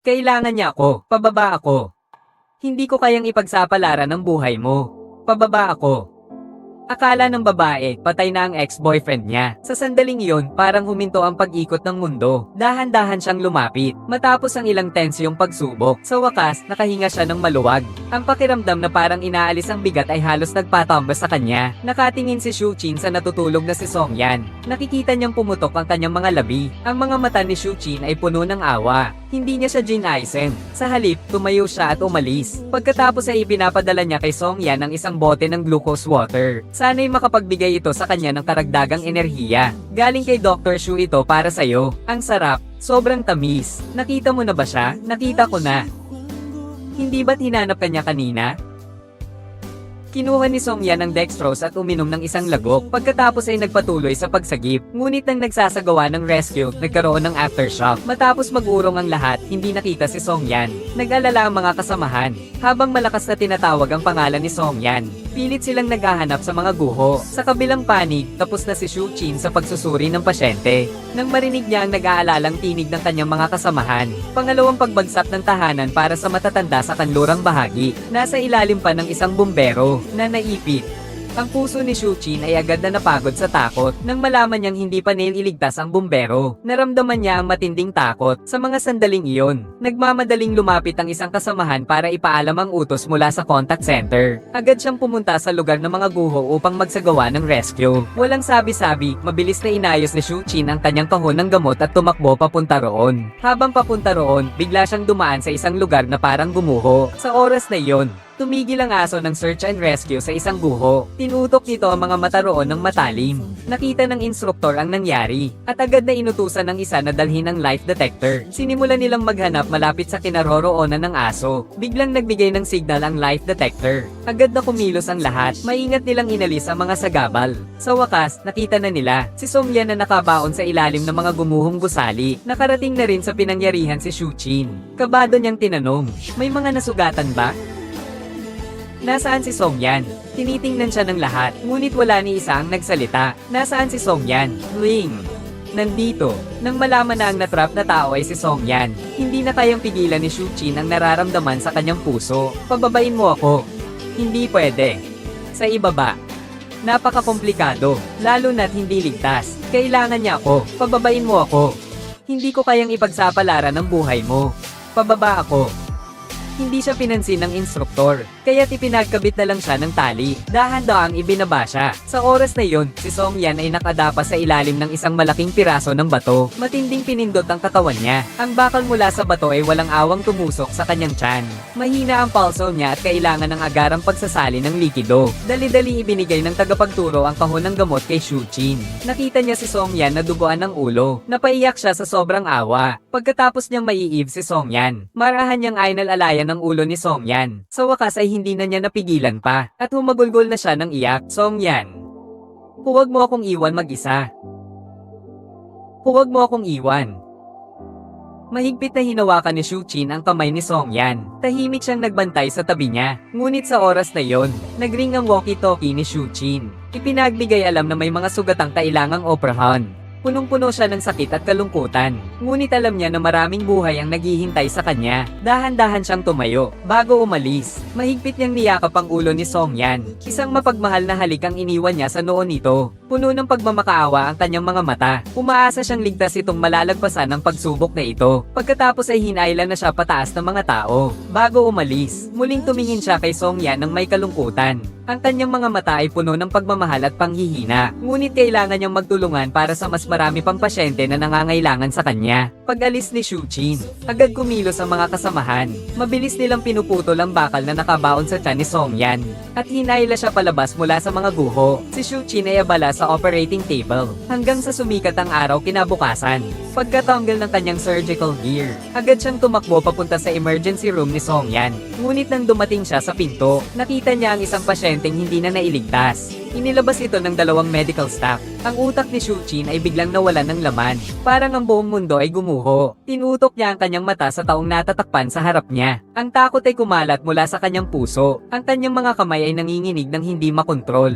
Kailangan niya ako. Pababa ako. Hindi ko kayang ipagsapalaran ang buhay mo. Pababa ako. Akala ng babae, patay na ang ex-boyfriend niya. Sa sandaling iyon, parang huminto ang pag-ikot ng mundo. Dahan-dahan siyang lumapit. Matapos ang ilang tensyong pagsubok, sa wakas, nakahinga siya ng maluwag. Ang pakiramdam na parang inaalis ang bigat ay halos nagpatambas sa kanya. Nakatingin si Shuqin sa natutulog na si Songyan. Nakikita niyang pumutok ang kanyang mga labi. Ang mga mata ni Shuqin ay puno ng awa. Hindi niya siya ginaisen. Sa halip, tumayo siya at umalis. Pagkatapos ay ipinapadala niya kay Songyan ang isang bote ng glucose water. Sana'y makapagbigay ito sa kanya ng karagdagang enerhiya. Galing kay Dr. Shu ito para sa'yo. Ang sarap, sobrang tamis. Nakita mo na ba siya? Nakita ko na. Hindi ba't hinanap kanya kanina? Kinuha ni Songyan ang dextrose at uminom ng isang lagok. Pagkatapos ay nagpatuloy sa pagsagip. Ngunit nang nagsasagawa ng rescue, nagkaroon ng aftershock. Matapos mag-urong ang lahat, hindi nakita si Songyan. Nag-alala ang mga kasamahan. Habang malakas na tinatawag ang pangalan ni Songyan, pilit silang naghahanap sa mga guho. Sa kabilang panig, tapos na si Shuqin sa pagsusuri ng pasyente. Nang marinig niya ang nag-aalalang tinig ng kanyang mga kasamahan, pangalawang pagbagsak ng tahanan para sa matatanda sa kanlurang bahagi, nasa ilalim pa ng isang bumbero na naipit. Ang puso ni Shuqin ay agad na napagod sa takot nang malaman niyang hindi pa nailigtas ang bumbero. Naramdaman niya ang matinding takot sa mga sandaling iyon. Nagmamadaling lumapit ang isang kasamahan para ipaalam ang utos mula sa contact center. Agad siyang pumunta sa lugar ng mga guho upang magsagawa ng rescue. Walang sabi-sabi, mabilis na inayos ni Shuqin ang kanyang kahon ng gamot at tumakbo papunta roon. Habang papunta roon, bigla siyang dumaan sa isang lugar na parang gumuho. Sa oras na iyon, tumigil ang aso ng search and rescue sa isang guho. Tinutok nito ang mga mata roon ng matalim. Nakita ng instruktor ang nangyari, at agad na inutusan ng isa na dalhin ang life detector. Sinimulan nilang maghanap malapit sa kinaroroonan ng aso. Biglang nagbigay ng signal ang life detector. Agad na kumilos ang lahat. Maingat nilang inalis ang mga sagabal. Sa wakas, nakita na nila si Songyan na nakabaon sa ilalim ng mga gumuhong gusali. Nakarating na rin sa pinangyarihan si Shuqin. Kabado niyang tinanong, "May mga nasugatan ba?" Nasaan si Songyan? Tinitingnan siya ng lahat, ngunit wala ni isa ang nagsalita. Nasaan si Songyan? Ling! Nandito. Nang malaman na ang natrap na tao ay si Songyan, hindi na kayang pigilan ni Shuqin ang nararamdaman sa kanyang puso. "Pababain mo ako." "Hindi pwede." "Sa ibaba." "Napakakomplikado, lalo na't hindi ligtas. Kailangan niya ako. Pababain mo ako." "Hindi ko kayang ipagsapalaran ang buhay mo." "Pababa ako." Hindi siya pinansin ng instruktor, kaya't ipinagkabit na lang siya ng tali. Dahan-daang ibinaba siya. Sa oras na iyon, si Songyan ay nakadapa sa ilalim ng isang malaking piraso ng bato. Matinding pinindot ang katawan niya. Ang bakal mula sa bato ay walang awang tumusok sa kanyang tiyan. Mahina ang pulso niya at kailangan ng agarang pagsasali ng likido. Dali-dali ibinigay ng tagapagturo ang kahon ng gamot kay Shuqin. Nakita niya si Songyan na duguan ng ulo. Napaiyak siya sa sobrang awa. Pagkatapos niyang maiib si Songyan, marahan niyang ainal-alayan ng ulo ni Songyan. Sa wakas ay hindi na niya napigilan pa, at humagulgol na siya ng iyak. "Songyan, huwag mo akong iwan mag-isa. Huwag mo akong iwan." Mahigpit na hinawakan ni Shuqin ang kamay ni Songyan. Tahimik siyang nagbantay sa tabi niya. Ngunit sa oras na yon, nagring ang walkie-talkie ni Shuqin. Ipinagbigay alam na may mga sugatang kailangang operahan. Punong-puno siya ng sakit at kalungkutan. Ngunit alam niya na maraming buhay ang naghihintay sa kanya. Dahan-dahan siyang tumayo. Bago umalis, mahigpit niyang niyakap ang ulo ni Songyan. Isang mapagmahal na halik ang iniwan niya sa noon nito. Puno ng pagmamakaawa ang kanyang mga mata. Umaasa siyang ligtas itong malalagpasan ng pagsubok na ito. Pagkatapos ay hinailan na siya pataas ng mga tao. Bago umalis, muling tumingin siya kay Songyan ng may kalungkutan. Ang kanyang mga mata ay puno ng pagmamahal at panghihina. Ngunit kailangan niyang magtulungan para sa mas marami pang pasyente na nangangailangan sa kanya. Pag-alis ni Shuqin, agad kumilos ang mga kasamahan. Mabilis nilang pinuputol ang bakal na nakabaon sa tiyan ni Songyan. At hinayla siya palabas mula sa mga guho. Si Shuqin ay abala sa operating table, hanggang sa sumikat ang araw kinabukasan. Pagkatanggal ng kanyang surgical gear, agad siyang tumakbo papunta sa emergency room ni Songyan. Ngunit nang dumating siya sa pinto, nakita niya ang isang pasyenteng hindi na nailigtas. Inilabas ito ng dalawang medical staff. Ang utak ni Shuqin ay biglang nawalan ng laman. Parang ang buong mundo ay gumuho. Tinutok niya ang kanyang mata sa taong natatakpan sa harap niya. Ang takot ay kumalat mula sa kanyang puso. Ang kanyang mga kamay ay nanginginig ng hindi makontrol.